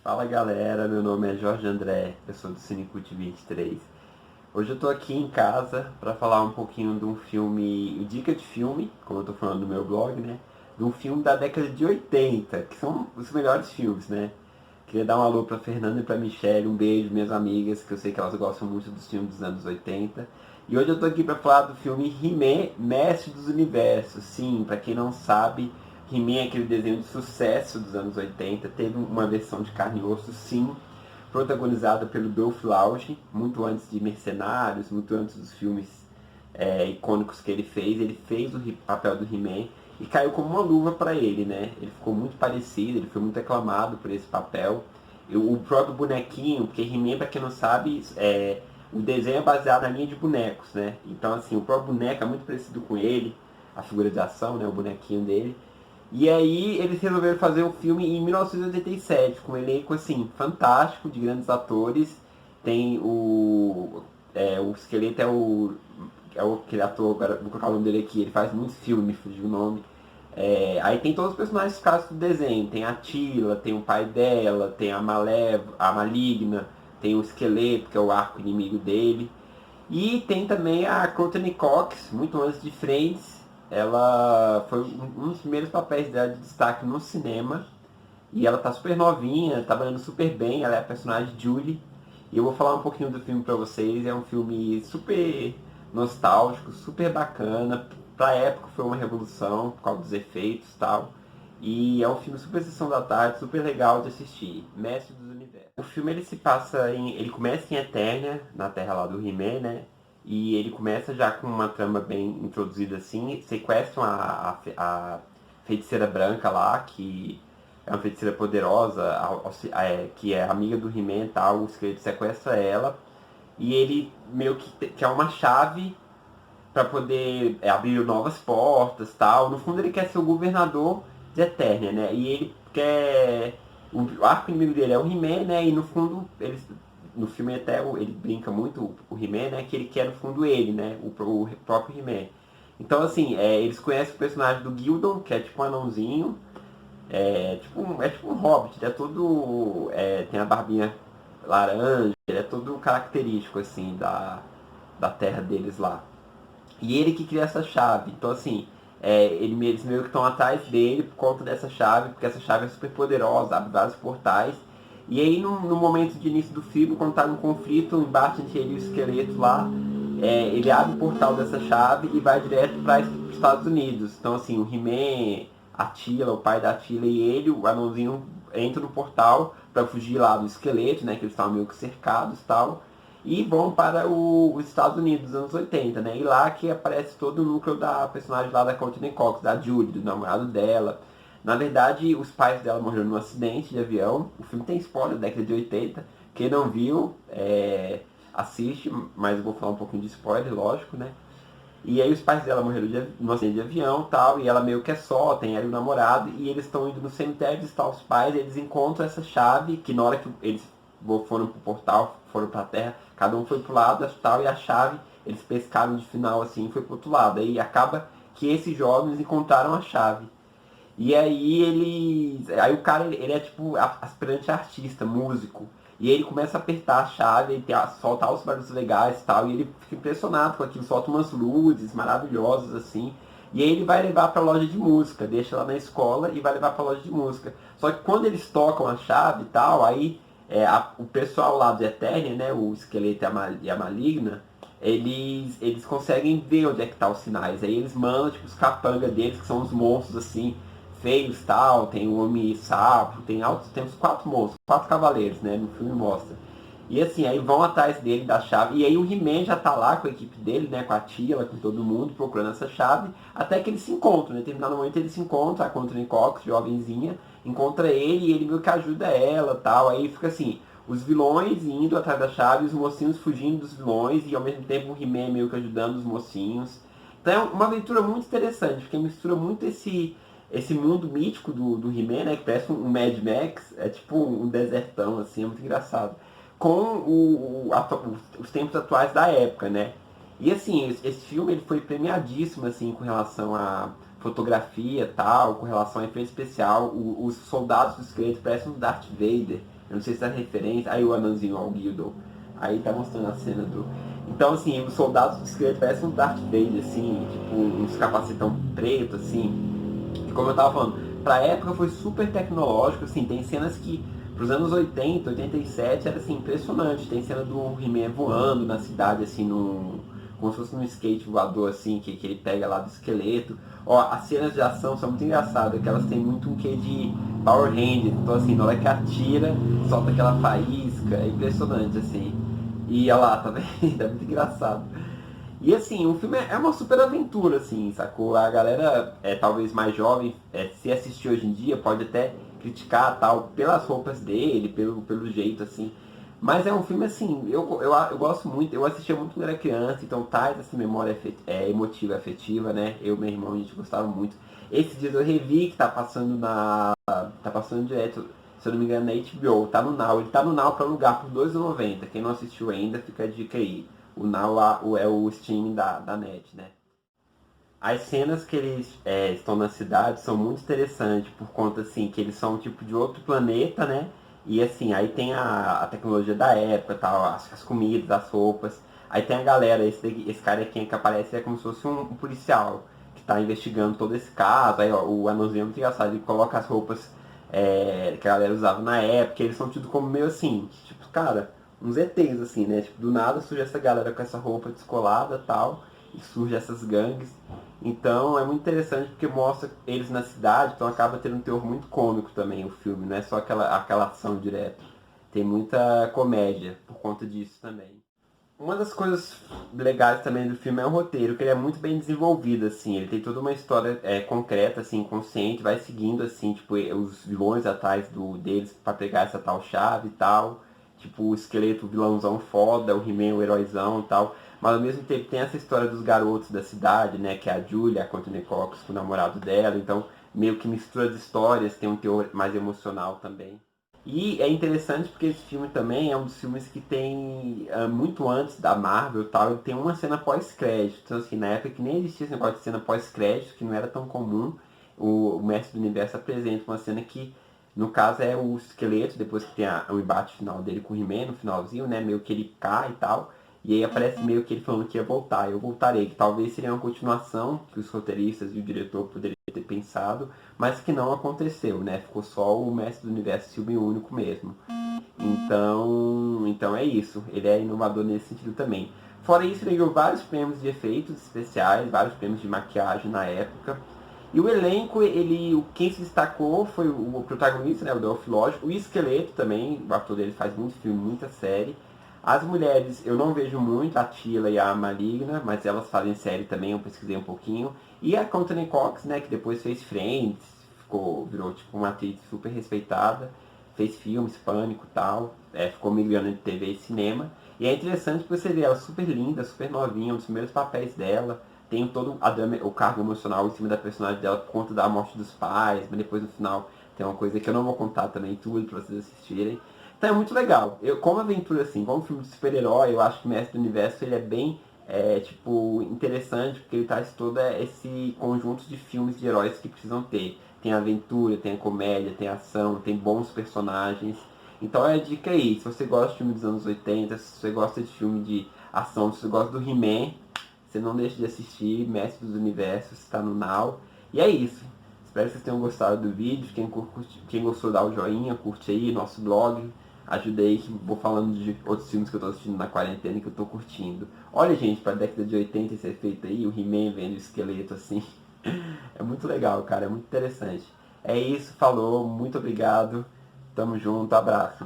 Fala galera, meu nome é Jorge André, eu sou do Cinecult 23. Hoje eu tô aqui em casa para falar um pouquinho de um filme, dica de filme, como eu tô falando no meu blog, né? De um filme da década de 80, que são os melhores filmes, né? Queria dar um alô pra Fernanda e pra Michelle, um beijo, minhas amigas, que eu sei que elas gostam muito dos filmes dos anos 80. E hoje eu tô aqui pra falar do filme He-Man, Mestre dos Universos. Sim, pra quem não sabe, He-Man é aquele desenho de sucesso dos anos 80, teve uma versão de carne e osso, sim, protagonizada pelo Dolph Lundgren, muito antes de Mercenários, muito antes dos filmes icônicos que ele fez o papel do He-Man e caiu como uma luva para ele, né? Ele ficou muito parecido, ele foi muito aclamado por esse papel. O próprio bonequinho, porque He-Man, para quem não sabe, o desenho é baseado na linha de bonecos, né? Então, assim, o próprio boneco é muito parecido com ele, a figura de ação, né? O bonequinho dele. E aí eles resolveram fazer um filme em 1987, com um elenco assim, fantástico, de grandes atores. Tem o esqueleto aquele ator, agora vou colocar o nome dele aqui, ele faz muitos filmes, fugiu o nome. Aí tem todos os personagens clássicos do desenho, tem a Tila, tem o pai dela, tem a Maligna, tem o esqueleto, que é o arco inimigo dele. E tem também a Courtney Cox, muito antes de Friends. Ela foi um dos primeiros papéis dela de destaque no cinema. E ela tá super novinha, tá trabalhando super bem. Ela é a personagem Julie. E eu vou falar um pouquinho do filme pra vocês. É um filme super nostálgico, super bacana. Pra época foi uma revolução por causa dos efeitos e tal. E é um filme super sessão da tarde, super legal de assistir. Mestre dos Universos. O filme ele começa em Eternia, na terra lá do He-Man, né? E ele começa já com uma trama bem introduzida assim. Sequestram a feiticeira branca lá, que é uma feiticeira poderosa, que é amiga do He-Man e tal. O esqueleto sequestra ela. E ele meio que quer uma chave para poder abrir novas portas tal. No fundo ele quer ser o governador de Eternia, né? E ele quer. O arco inimigo dele é o He-Man, né? E no fundo, no filme até ele brinca muito, o He-Man, né? Que ele quer no fundo ele, né? O próprio He-Man. Então, assim, eles conhecem o personagem do Gildon, que é tipo um anãozinho. É tipo um hobbit, ele é todo. Tem a barbinha laranja, ele é todo característico, assim, da terra deles lá. E ele que cria essa chave. Então, assim, eles meio que estão atrás dele por conta dessa chave, porque essa chave é super poderosa, abre vários portais. E aí, no momento de início do filme, quando tá num conflito embaixo entre ele e o esqueleto lá, ele abre o portal dessa chave e vai direto para os Estados Unidos. Então, assim, o He-Man, a Tila, o pai da Tila e ele, o anãozinho, entram no portal para fugir lá do esqueleto, né, que eles estavam meio que cercados e tal, e vão para os Estados Unidos dos anos 80, né? E lá que aparece todo o núcleo da personagem lá da Courtney Cox, da Julie, do namorado dela. Na verdade, os pais dela morreram num acidente de avião. O filme tem spoiler da década de 80. Quem não viu, assiste, mas eu vou falar um pouquinho de spoiler, lógico, né? E aí os pais dela morreram num acidente de avião e tal, e ela meio que é só, tem ela e o namorado, e eles estão indo no cemitério visitar os pais, e eles encontram essa chave, que na hora que eles foram pro portal, foram pra terra, cada um foi pro lado tal, e a chave, eles pescaram de final assim, e foi pro outro lado. Aí acaba que esses jovens encontraram a chave. E aí Aí o cara, ele é tipo aspirante artista, músico. E ele começa a apertar a chave, ele solta os barulhos legais e tal, e ele fica impressionado com aquilo, solta umas luzes maravilhosas assim. E aí ele vai levar pra loja de música, deixa lá na escola e vai levar pra loja de música. Só que quando eles tocam a chave e tal, aí o pessoal lá do Eternia, né, o esqueleto e a maligna, eles conseguem ver onde é que tá os sinais. Aí eles mandam tipo, os capanga deles, que são os monstros assim, feios tal, tem o homem sapo, tem uns quatro monstros, quatro cavaleiros, né? No filme mostra. E assim, aí vão atrás dele da chave, e aí o He-Man já tá lá com a equipe dele, né? Com a Tila, com todo mundo, procurando essa chave, até que eles se encontram, né? Terminado momento eles se encontram, a Courtney Cox, jovenzinha, encontra ele e ele meio que ajuda ela tal. Aí fica assim, os vilões indo atrás da chave, os mocinhos fugindo dos vilões, e ao mesmo tempo o He-Man meio que ajudando os mocinhos. Então é uma aventura muito interessante, porque mistura muito esse mundo mítico do He-Man, né? Que parece um Mad Max, é tipo um desertão, assim, é muito engraçado. Com os tempos atuais da época, né? E assim, esse filme ele foi premiadíssimo, assim, com relação à fotografia e tal, com relação a efeito especial. Os soldados do esqueleto parecem um Darth Vader. Eu não sei se é referência. Aí o anãozinho, ó, o Gildo. Aí tá mostrando a cena do... Então, assim, os soldados do esqueleto parecem um Darth Vader, assim, tipo, uns capacetão preto, assim. E como eu tava falando, pra época foi super tecnológico, assim, tem cenas que pros anos 80, 87 era assim, impressionante. Tem cena do He-Man voando na cidade, assim, como se fosse num skate voador, assim, que ele pega lá do esqueleto. Ó, as cenas de ação são muito engraçadas, que elas têm muito um quê de Power Ranger. Então, assim, na hora que atira, solta aquela faísca, é impressionante, assim. E olha lá, tá vendo? É muito engraçado. E assim, o filme é uma super aventura, assim, sacou? A galera, talvez mais jovem, se assistir hoje em dia, pode até criticar tal, pelas roupas dele, pelo jeito, assim. Mas é um filme, assim, eu gosto muito, eu assistia muito quando era criança, então traz essa memória emotiva, afetiva, né? Eu e meu irmão, a gente gostava muito. Esses dias eu revi que tá passando direto, se eu não me engano, na HBO, tá no Now. Ele tá no Now pra alugar por R$2,90. Quem não assistiu ainda, fica a dica aí. O Now é o streaming da NET, né? As cenas que eles estão na cidade são muito interessantes, por conta, assim, que eles são tipo de outro planeta, né? E assim, aí tem a tecnologia da época, tal, as comidas, as roupas. Aí tem a galera, esse cara aqui que aparece é como se fosse um policial que está investigando todo esse caso. Aí ó, o anãozinho é muito engraçado, ele coloca as roupas que a galera usava na época, e eles são tidos como meio assim, tipo, cara, uns ETs assim, né? Tipo, do nada surge essa galera com essa roupa descolada e tal, e surge essas gangues. Então é muito interessante porque mostra eles na cidade, então acaba tendo um teor muito cômico também o filme, não é só aquela ação direta. Tem muita comédia por conta disso também. Uma das coisas legais também do filme é o roteiro, que ele é muito bem desenvolvido, assim. Ele tem toda uma história concreta, assim, consciente, vai seguindo, assim, tipo, os vilões atrás deles pra pegar essa tal chave e tal. Tipo, o esqueleto, o vilãozão foda, o He-Man, o heróizão e tal. Mas ao mesmo tempo tem essa história dos garotos da cidade, né? Que é a Julia, a Courtney Cox, com o namorado dela. Então, meio que mistura as histórias, tem um teor mais emocional também. E é interessante porque esse filme também é um dos filmes que tem, muito antes da Marvel e tal, ele tem uma cena pós-crédito. Então, assim, na época que nem existia esse negócio de cena pós-crédito, que não era tão comum, o Mestre do Universo apresenta uma cena que, no caso, é o esqueleto, depois que tem o embate final dele com o He-Man, no finalzinho, né, meio que ele cai e tal, e aí aparece meio que ele falando que ia voltar, eu voltarei, que talvez seria uma continuação que os roteiristas e o diretor poderiam ter pensado, mas que não aconteceu, né? Ficou só o Mestre do Universo filme único mesmo. Então é isso. Ele é inovador nesse sentido também. Fora isso, ele ganhou vários prêmios de efeitos especiais, vários prêmios de maquiagem na época. E o elenco, quem se destacou foi o protagonista, né, o Dolph Lundgren, o Esqueleto também, o ator dele faz muito filme, muita série. As mulheres, eu não vejo muito, a Tila e a Maligna, mas elas fazem série também, eu pesquisei um pouquinho. E a Courtney Cox, né, que depois fez Friends, virou tipo uma atriz super respeitada, fez filmes, Pânico e tal, ficou migrando de TV e cinema. E é interessante porque você vê ela super linda, super novinha, um dos primeiros papéis dela, tem todo o cargo emocional em cima da personagem dela por conta da morte dos pais, mas depois no final tem uma coisa que eu não vou contar também tudo pra vocês assistirem. Então é muito legal. Como aventura assim, como filme de super-herói, eu acho que Mestre do Universo ele é bem tipo, interessante, porque ele traz todo esse conjunto de filmes de heróis que precisam ter. Tem aventura, tem comédia, tem ação, tem bons personagens. Então é a dica aí, se você gosta de filme dos anos 80, se você gosta de filme de ação, se você gosta do He-Man, você não deixe de assistir Mestre dos Universos, está no Now. E é isso. Espero que vocês tenham gostado do vídeo. Quem gostou, dá o joinha, curte aí nosso blog. Ajuda aí que vou falando de outros filmes que eu tô assistindo na quarentena e que eu tô curtindo. Olha, gente, pra década de 80 esse efeito aí, o He-Man vendo o esqueleto assim. É muito legal, cara, é muito interessante. É isso, falou, muito obrigado. Tamo junto, abraço.